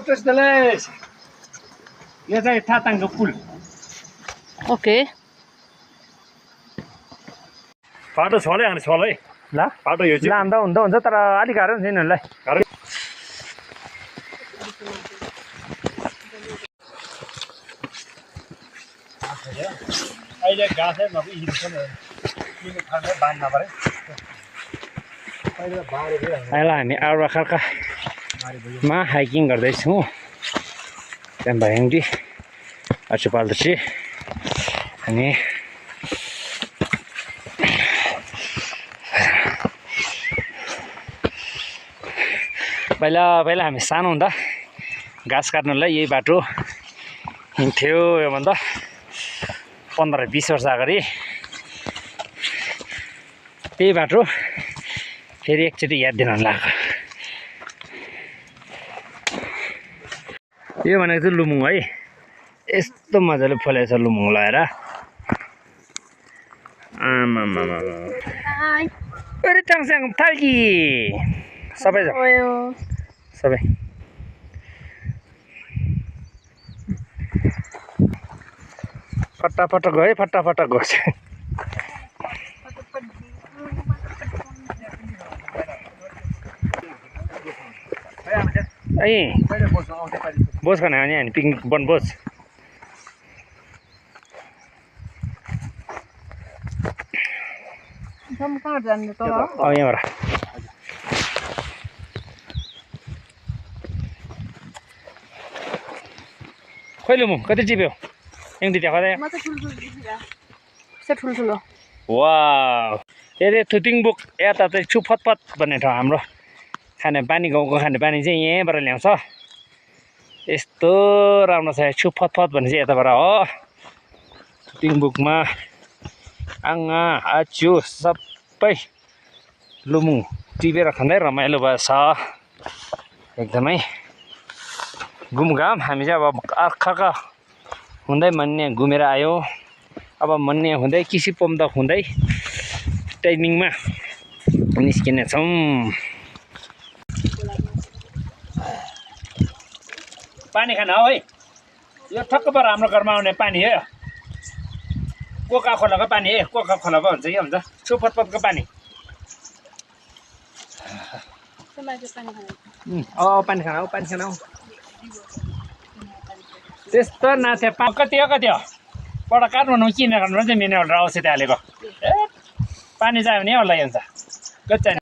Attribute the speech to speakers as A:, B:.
A: Tres यो चाहिँ थाताङको पुल
B: okay
A: बाटो छलै अनि छलै
B: ल
A: बाटो यो चाहिँ
B: लाम्दा हुन्छ तर अलिक गाह्रो हुन्छ यिनीहरूलाई
A: अहिले गाछै नभए हिँड्छ नि किन खाँदै बाँध्न पऱ्यो अहिले
B: अहिले हामी आउराखालकामा हाइकिङ गर्दैछौँ त्यहाँ भयङ्गी अचुपाल्दछी अनि पहिला हामी सानो हुँदा घाँस काट्नलाई यही बाटो हिँड्थ्यो योभन्दा 15-20 वर्ष अगाडि त्यही बाटो फेरि एकचोटि याद दिन लाग्यो यो भनेको चाहिँ लुमुङ है यस्तो मजाले फलेछ लुमुङ लगाएर आमामामा अरे टाङस्याङ थाल्की सबै सबै फटाफट गयो फटाफट गयो बोस खाने हामी पिकनिक बनबोस यहाँबाट खोइ लुमुङ कति टिप्यो एक दुईवटा
C: ठुल्ठुलो
B: वाह यदि थुतिङबुक यता चाहिँ छुफतफत भन्ने ठाउँ हाम्रो खानेपानी गाउँको खानेपानी चाहिँ यहीँबाट ल्याउँछ यस्तो राम्रो छ छुफतफत भन्ने चाहिँ यताबाट हो थुतिङबुकमा आङ्गा आचु सबै लुमुङ टिपेर खाँदै रमाइलो भएछ एकदमै घुमघाम हामी चाहिँ अब अर्खाका हुँदै मन्ने घुमेर आयो अब मन्ने हुँदै किसी पोम्दा हुँदै टाइमिङमा निस्किने छौँ पानी खान हो है यो ठक्क पर हाम्रो घरमा आउने पानी हो कोका खोलाको पानी है कोका खोला पो हुन्छ के भन्छ छुपतपतको पानी पानी खान त्यस्तो नाथे कति हो पढ काट्नु किनेर खानु चाहिँ मिनेरल आउँछ त्यहाँ हालेको ए पानी चाहियो भने होला हुन्छ कति चाहिने